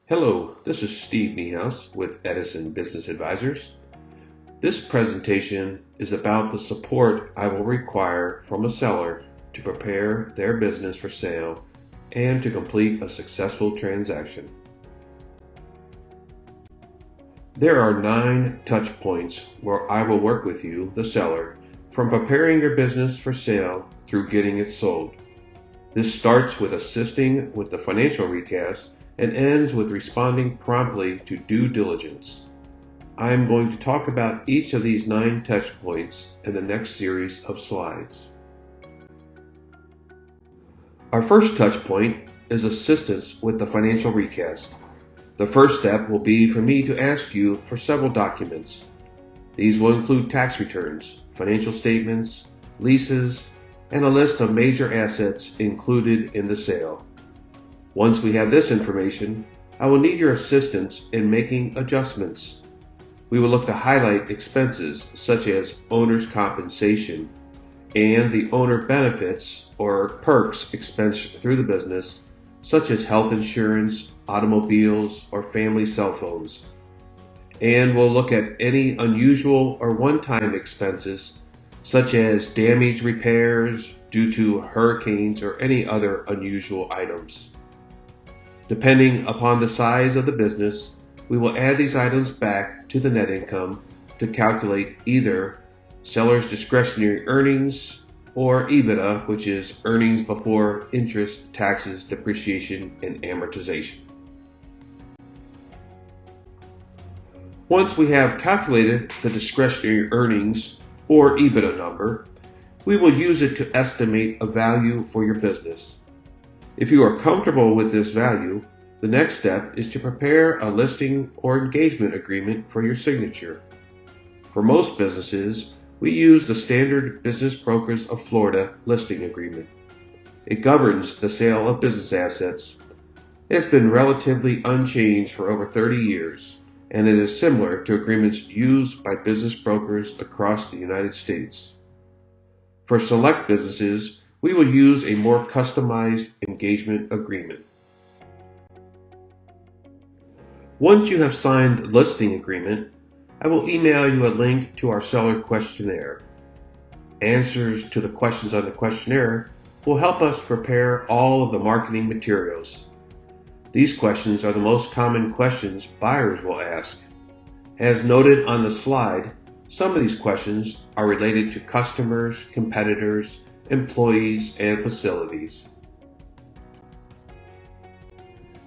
Hello, this is Steve Niehaus with Edison Business Advisors. This presentation is about the support I will require from a seller to prepare their business for sale and to complete a successful transaction. There are 9 touch points where I will work with you, the seller, from preparing your business for sale through getting it sold. This starts with assisting with the financial recast and ends with responding promptly to due diligence. I am going to talk about each of these 9 touch points in the next series of slides. Our first touch point is assistance with the financial recast. The first step will be for me to ask you for several documents. These will include tax returns, financial statements, leases, and a list of major assets included in the sale. Once we have this information, I will need your assistance in making adjustments. We will look to highlight expenses such as owner's compensation and the owner benefits or perks expense through the business, such as health insurance, automobiles, or family cell phones. And we'll look at any unusual or one-time expenses such as damage repairs due to hurricanes or any other unusual items. Depending upon the size of the business, we will add these items back to the net income to calculate either seller's discretionary earnings or EBITDA, which is earnings before interest, taxes, depreciation, and amortization. Once we have calculated the discretionary earnings or EBITDA number, we will use it to estimate a value for your business. If you are comfortable with this value, the next step is to prepare a listing or engagement agreement for your signature. For most businesses, we use the Standard Business Brokers of Florida listing agreement. It governs the sale of business assets. It has been relatively unchanged for over 30 years, and it is similar to agreements used by business brokers across the United States. For select businesses, we will use a more customized engagement agreement. Once you have signed the listing agreement, I will email you a link to our seller questionnaire. Answers to the questions on the questionnaire will help us prepare all of the marketing materials. These questions are the most common questions buyers will ask. As noted on the slide, some of these questions are related to customers, competitors, employees, and facilities.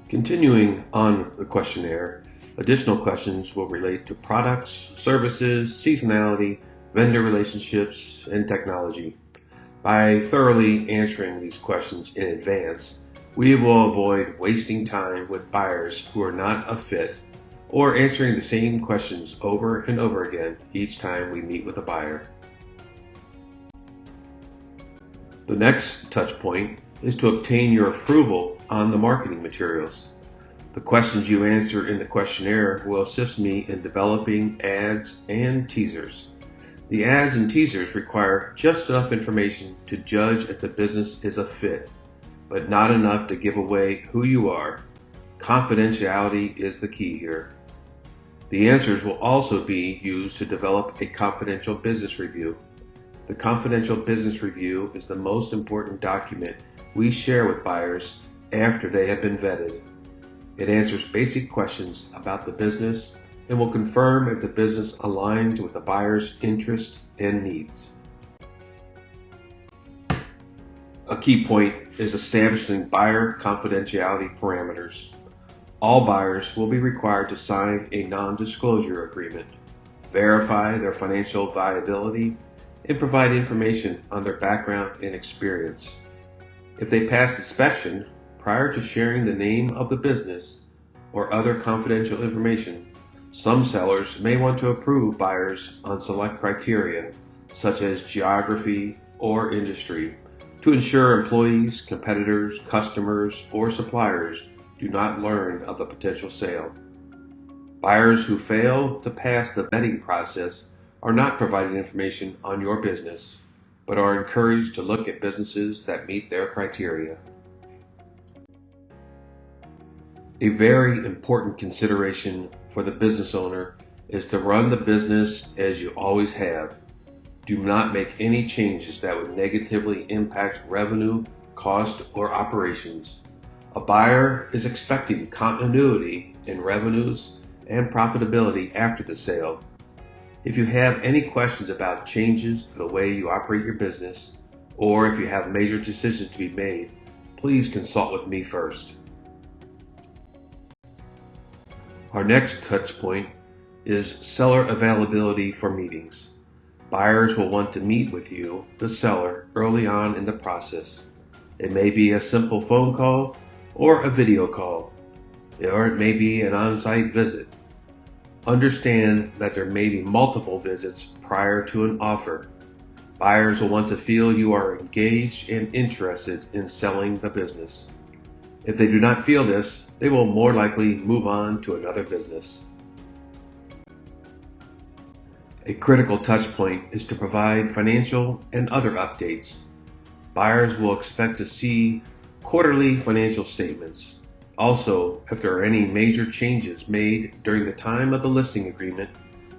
Continuing on the questionnaire, additional questions will relate to products, services, seasonality, vendor relationships, and technology. By thoroughly answering these questions in advance, we will avoid wasting time with buyers who are not a fit or answering the same questions over and over again each time we meet with a buyer. The next touch point is to obtain your approval on the marketing materials. The questions you answer in the questionnaire will assist me in developing ads and teasers. The ads and teasers require just enough information to judge if the business is a fit, but not enough to give away who you are. Confidentiality is the key here. The answers will also be used to develop a confidential business review. The confidential business review is the most important document we share with buyers after they have been vetted. It answers basic questions about the business and will confirm if the business aligns with the buyer's interests and needs. A key point is establishing buyer confidentiality parameters. All buyers will be required to sign a non-disclosure agreement, verify their financial viability, and provide information on their background and experience. If they pass inspection prior to sharing the name of the business or other confidential information, some sellers may want to approve buyers on select criteria, such as geography or industry, to ensure employees, competitors, customers, or suppliers do not learn of the potential sale. Buyers who fail to pass the vetting process are not providing information on your business, but are encouraged to look at businesses that meet their criteria. A very important consideration for the business owner is to run the business as you always have. Do not make any changes that would negatively impact revenue, cost, or operations. A buyer is expecting continuity in revenues and profitability after the sale. If you have any questions about changes to the way you operate your business, or if you have major decisions to be made, please consult with me first. Our next touch point is seller availability for meetings. Buyers will want to meet with you, the seller, early on in the process. It may be a simple phone call or a video call, or it may be an on-site visit. Understand that there may be multiple visits prior to an offer. Buyers will want to feel you are engaged and interested in selling the business. If they do not feel this, they will more likely move on to another business. A critical touch point is to provide financial and other updates. Buyers will expect to see quarterly financial statements. Also, if there are any major changes made during the time of the listing agreement,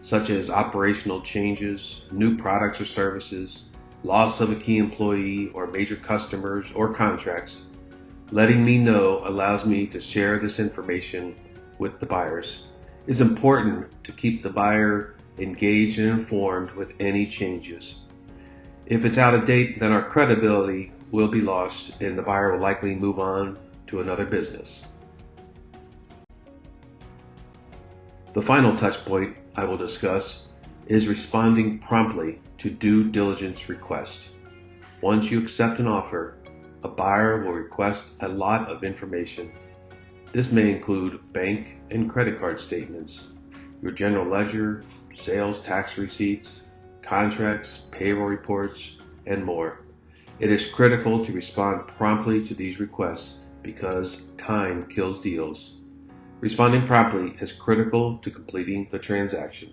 such as operational changes, new products or services, loss of a key employee or major customers or contracts, letting me know allows me to share this information with the buyers. It's important to keep the buyer engaged and informed with any changes. If it's out of date, then our credibility will be lost and the buyer will likely move on to another business. The final touch point I will discuss is responding promptly to due diligence requests. Once you accept an offer, a buyer will request a lot of information. This may include bank and credit card statements, your general ledger, sales tax receipts, contracts, payroll reports, and more. It is critical to respond promptly to these requests because time kills deals. Responding promptly is critical to completing the transaction.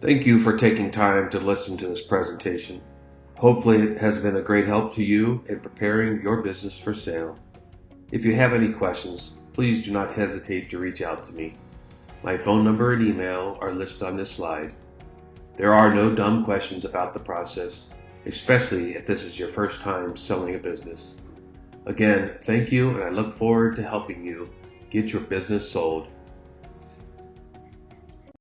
Thank you for taking time to listen to this presentation. Hopefully it has been a great help to you in preparing your business for sale. If you have any questions, please do not hesitate to reach out to me. My phone number and email are listed on this slide. There are no dumb questions about the process, especially if this is your first time selling a business. Again, thank you, and I look forward to helping you get your business sold.